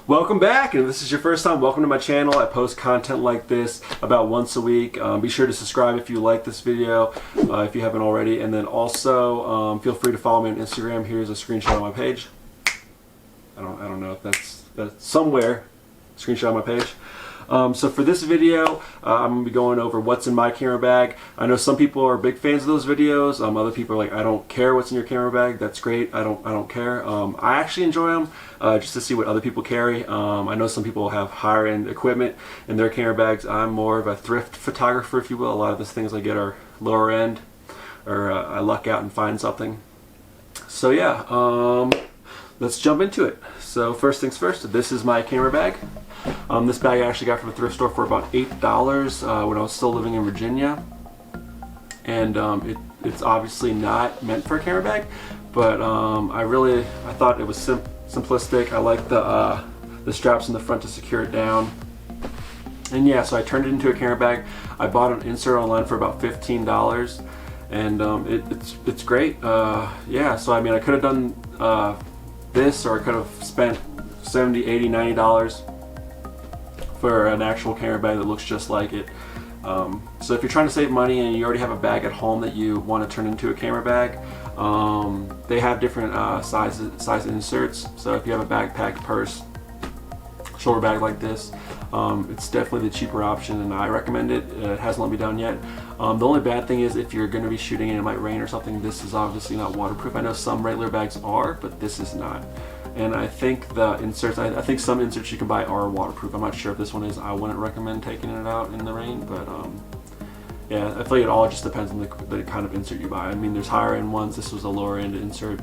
Welcome back, and if this is your first time, welcome to my channel. I post content like this about once a week. Be sure to subscribe if you like this video, if you haven't already, and then also feel free to follow me on Instagram. Here's a screenshot of my page. I don't know if that's somewhere. Screenshot of my page. So for this video, I'm going to be going over what's in my camera bag. I know some people are big fans of those videos. Other people are like, I don't care what's in your camera bag. That's great. I don't care. I actually enjoy them just to see what other people carry. I know some people have higher end equipment in their camera bags. I'm more of a thrift photographer, if you will. A lot of the things I get are lower end, or I luck out and find something. So yeah, let's jump into it. So first things first, this is my camera bag. This bag I actually got from a thrift store for about $8 when I was still living in Virginia, and it's obviously not meant for a camera bag, but I thought it was simplistic. I like the straps in the front to secure it down, and yeah, so I turned it into a camera bag. I bought an insert online for about $15, and it's great. Yeah, so I mean, I could have done this, or I could have spent $70, $80, $90 for an actual camera bag that looks just like it. So if you're trying to save money and you already have a bag at home that you want to turn into a camera bag, they have different size inserts. So if you have a backpack, purse, shoulder bag like this, it's definitely the cheaper option, and I recommend it. It hasn't let me down yet. The only bad thing is if you're going to be shooting and it might rain or something, this is obviously not waterproof. I know some regular bags are, but this is not. And I think the inserts, I think some inserts you can buy are waterproof. I'm not sure if this one is. I wouldn't recommend taking it out in the rain, but yeah, I feel like it all just depends on the kind of insert you buy. I mean, there's higher end ones. This was a lower end insert,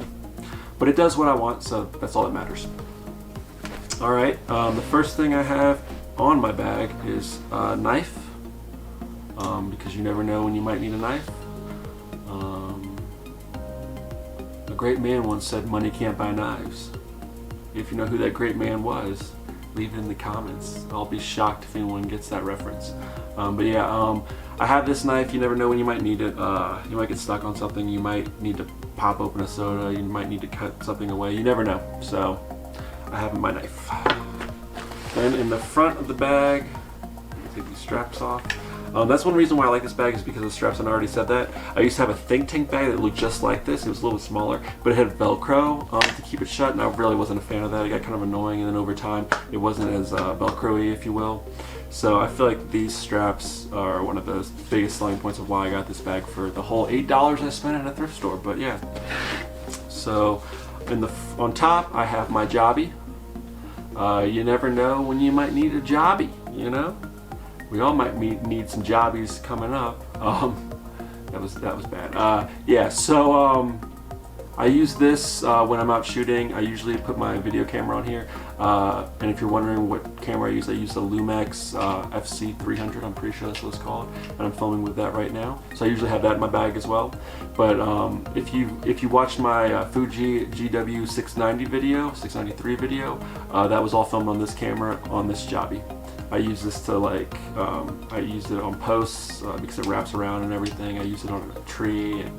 but it does what I want, so that's all that matters. All right, the first thing I have on my bag is a knife, because you never know when you might need a knife. A great man once said, "Money can't buy knives." If you know who that great man was, leave it in the comments. I'll be shocked if anyone gets that reference. But yeah, I have this knife. You never know when you might need it. You might get stuck on something. You might need to pop open a soda. You might need to cut something away. You never know. So I have my knife. Then in the front of the bag, take these straps off. That's one reason why I like this bag, is because of the straps, and I already said that. I used to have a think tank bag that looked just like this. It was a little bit smaller, but it had Velcro to keep it shut, and I really wasn't a fan of that. It got kind of annoying, and then over time, it wasn't as Velcro-y, if you will. So I feel like these straps are one of the biggest selling points of why I got this bag for the whole $8 I spent at a thrift store. But yeah. So on top, I have my jobby. You never know when you might need a jobby, you know? We all might need some jobbies coming up. That was bad. Yeah, so I use this when I'm out shooting. I usually put my video camera on here. And if you're wondering what camera I use the Lumix FC300. I'm pretty sure that's what it's called. And I'm filming with that right now. So I usually have that in my bag as well. But if you watched my Fuji GW690 video, 693 video, that was all filmed on this camera on this jobby. I use this to I use it on posts because it wraps around and everything. I use it on a tree and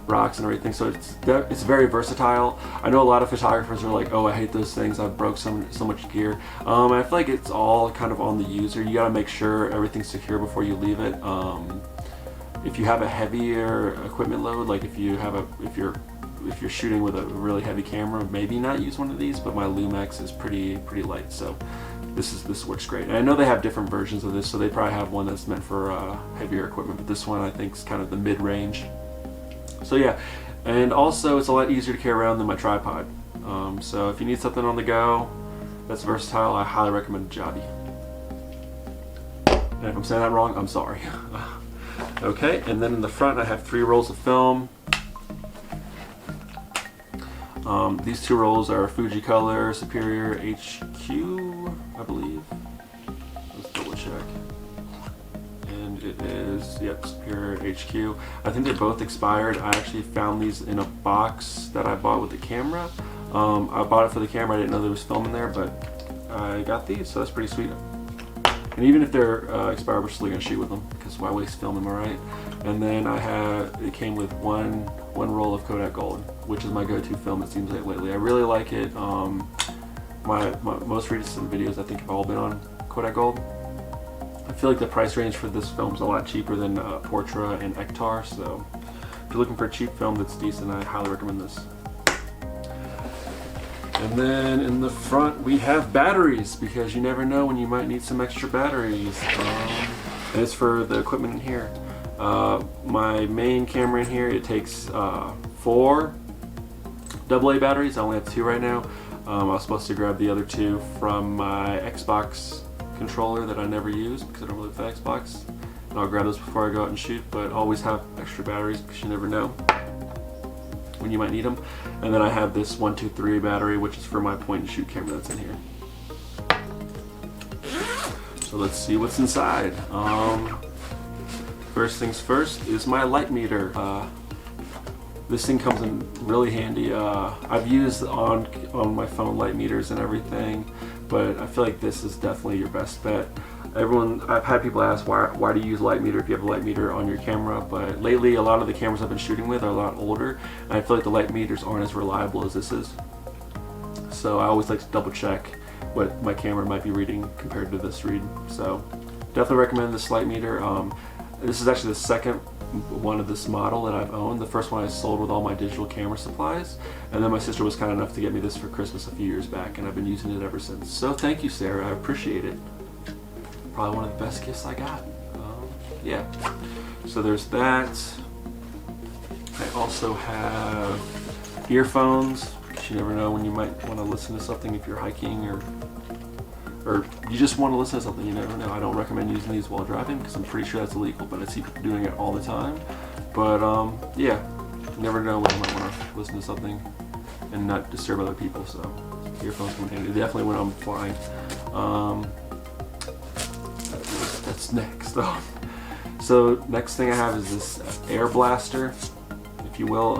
rocks and everything, so it's very versatile. I know a lot of photographers are like, oh, I hate those things, I broke so much gear. I feel like it's all kind of on the user. You gotta make sure everything's secure before you leave it. If you have a heavier equipment load, like if you're shooting with a really heavy camera, maybe not use one of these, but my Lumix is pretty light, so this works great. And I know they have different versions of this, so they probably have one that's meant for heavier equipment, but this one I think is kind of the mid-range. So yeah, and also it's a lot easier to carry around than my tripod. So if you need something on the go that's versatile, I highly recommend a jobby. And if I'm saying that wrong, I'm sorry. Okay, and then in the front I have 3 rolls of film. These 2 rolls are Fuji Color Superior HQ, I believe. Let's double check. And it is, yep, Superior HQ. I think they're both expired. I actually found these in a box that I bought with the camera. I bought it for the camera. I didn't know there was film in there, but I got these, so that's pretty sweet. And even if they're expired, we're still gonna shoot with them, because why waste film, am I right? And then it came with one roll of Kodak Gold, which is my go-to film, it seems like lately. I really like it. my most recent videos I think have all been on Kodak Gold. I feel like the price range for this film is a lot cheaper than Portra and Ektar, so if you're looking for a cheap film that's decent, I highly recommend this. And then in the front we have batteries, because you never know when you might need some extra batteries. And it's for the equipment in here. My main camera in here, it takes 4 AA batteries. I only have 2 right now. I was supposed to grab the other 2 from my Xbox controller that I never use because I don't really play Xbox. And I'll grab those before I go out and shoot, but always have extra batteries because you never know when you might need them. And then I have this 123 battery, which is for my point and shoot camera that's in here. So let's see what's inside. First things first is my light meter. This thing comes in really handy. I've used on my phone light meters and everything, but I feel like this is definitely your best bet. I've had people ask why do you use light meter if you have a light meter on your camera, but lately a lot of the cameras I've been shooting with are a lot older, and I feel like the light meters aren't as reliable as this is. So I always like to double check what my camera might be reading compared to this read. So definitely recommend this light meter. This is actually the second one of this model that I've owned. The first one I sold with all my digital camera supplies, and then my sister was kind enough to get me this for Christmas a few years back, and I've been using it ever since. So thank you, Sarah, I appreciate it. Probably one of the best gifts I got. Yeah, so there's that. I also have earphones, because you never know when you might want to listen to something if you're hiking or you just want to listen to something. You never know. I don't recommend using these while driving because I'm pretty sure that's illegal, but I see people doing it all the time. But yeah, you never know when you might want to listen to something and not disturb other people, so earphones come in handy. Definitely when I'm flying. That's next. So next thing I have is this air blaster, if you will.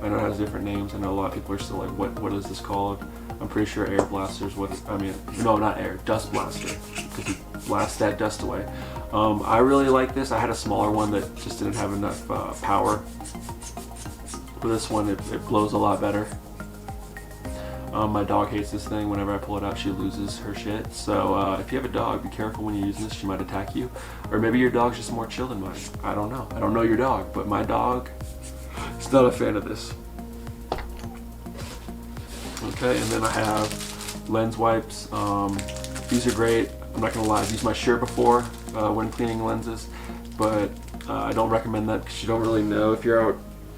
I know it has different names. I know a lot of people are still like, what is this called? I'm pretty sure air blaster is no, not air, dust blaster, because you blast that dust away. I really like this. I had a smaller one that just didn't have enough power. With this one, it blows a lot better. My dog hates this thing. Whenever I pull it out, she loses her shit. So if you have a dog, be careful when you use this. She might attack you. Or maybe your dog's just more chill than mine. I don't know. I don't know your dog, but my dog is not a fan of this. Okay, and then I have lens wipes. These are great. I'm not gonna lie, I've used my shirt before when cleaning lenses, but I don't recommend that because you don't really know if you're out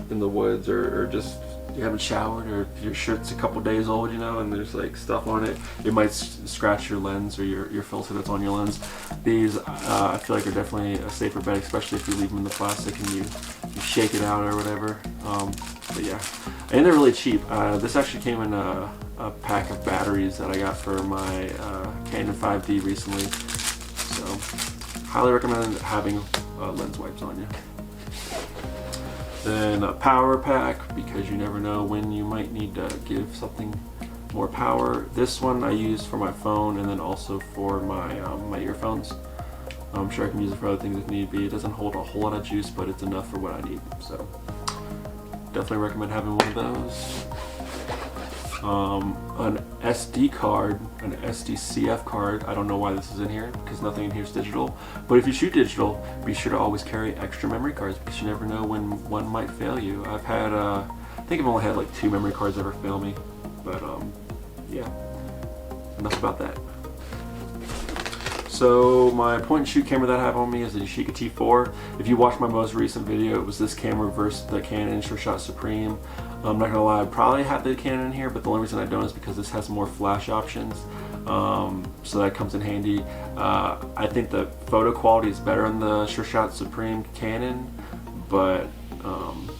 in the woods or just you haven't showered, or if your shirt's a couple days old, you know, and there's like stuff on it, it might scratch your lens or your filter that's on your lens. These I feel like are definitely a safer bet, especially if you leave them in the plastic and you shake it out or whatever. But yeah, and they're really cheap. This actually came in a pack of batteries that I got for my Canon 5D recently, so highly recommend having lens wipes on you. Then a power pack, because you never know when you might need to give something more power. This one I use for my phone and then also for my my earphones. I'm sure I can use it for other things if need be. It doesn't hold a whole lot of juice, but it's enough for what I need. So definitely recommend having one of those. An SD card, an SDCF card. I don't know why this is in here because nothing in here is digital. But if you shoot digital, be sure to always carry extra memory cards because you never know when one might fail you. I've had, I think I've only had like 2 memory cards ever fail me. But yeah, enough about that. So my point and shoot camera that I have on me is the Yashica T4. If you watched my most recent video, it was this camera versus the Canon SureShot Supreme. I'm not gonna lie, I probably have the Canon in here, but the only reason I don't is because this has more flash options, so that comes in handy. I think the photo quality is better on the SureShot Supreme Canon, but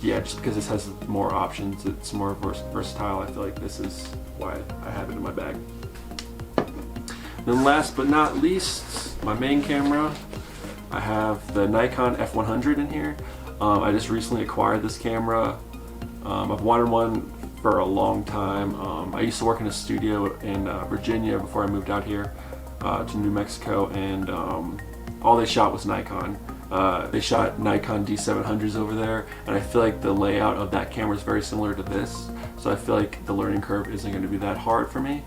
yeah, just because this has more options, it's more versatile. I feel like this is why I have it in my bag. Then last but not least, my main camera. I have the Nikon F100 in here. I just recently acquired this camera. I've wanted one for a long time. I used to work in a studio in Virginia before I moved out here to New Mexico, and all they shot was Nikon. They shot Nikon D700s over there, and I feel like the layout of that camera is very similar to this, so I feel like the learning curve isn't going to be that hard for me.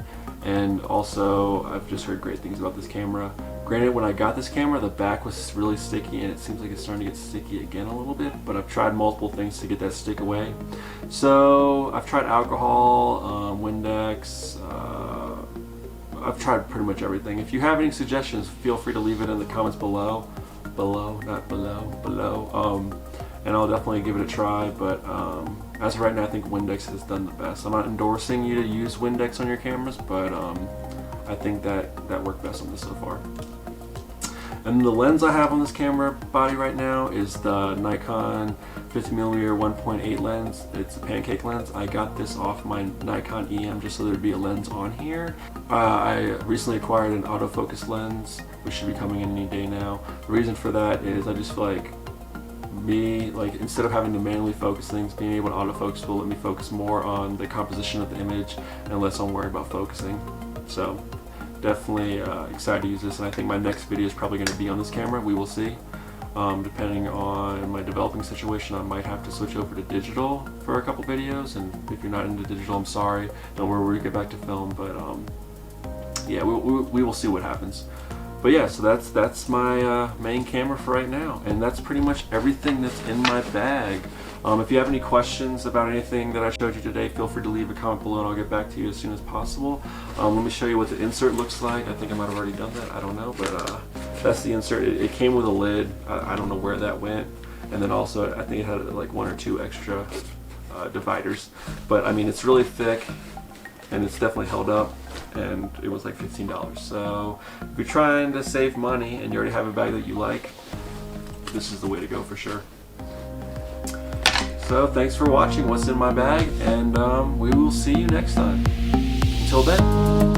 and also I've just heard great things about this camera. Granted, when I got this camera, the back was really sticky, and it seems like it's starting to get sticky again a little bit, but I've tried multiple things to get that stick away. So I've tried alcohol, Windex, I've tried pretty much everything. If you have any suggestions, feel free to leave it in the comments below. Not below. And I'll definitely give it a try, but as of right now, I think Windex has done the best. I'm not endorsing you to use Windex on your cameras, but I think that worked best on this so far. And the lens I have on this camera body right now is the Nikon 50mm 1.8 lens. It's a pancake lens. I got this off my Nikon EM just so there'd be a lens on here. I recently acquired an autofocus lens, which should be coming in any day now. The reason for that is I just feel like instead of having to manually focus things, being able to autofocus will let me focus more on the composition of the image and less on worry about focusing. So definitely excited to use this, and I think my next video is probably going to be on this camera. We will see. Depending on my developing situation, I might have to switch over to digital for a couple videos, and if you're not into digital, I'm sorry. Don't worry, we'll get back to film, but yeah, we will see what happens. But yeah, so that's my main camera for right now, and that's pretty much everything that's in my bag. If you have any questions about anything that I showed you today, feel free to leave a comment below and I'll get back to you as soon as possible. Let me show you what the insert looks like. I think I might have already done that, I don't know, but that's the insert. It came with a lid. I don't know where that went, and then also I think it had like 1 or 2 extra dividers, but I mean, it's really thick and it's definitely held up, and it was like $15. So if you're trying to save money and you already have a bag that you like, this is the way to go for sure. So thanks for watching what's in my bag, and we will see you next time. Until then.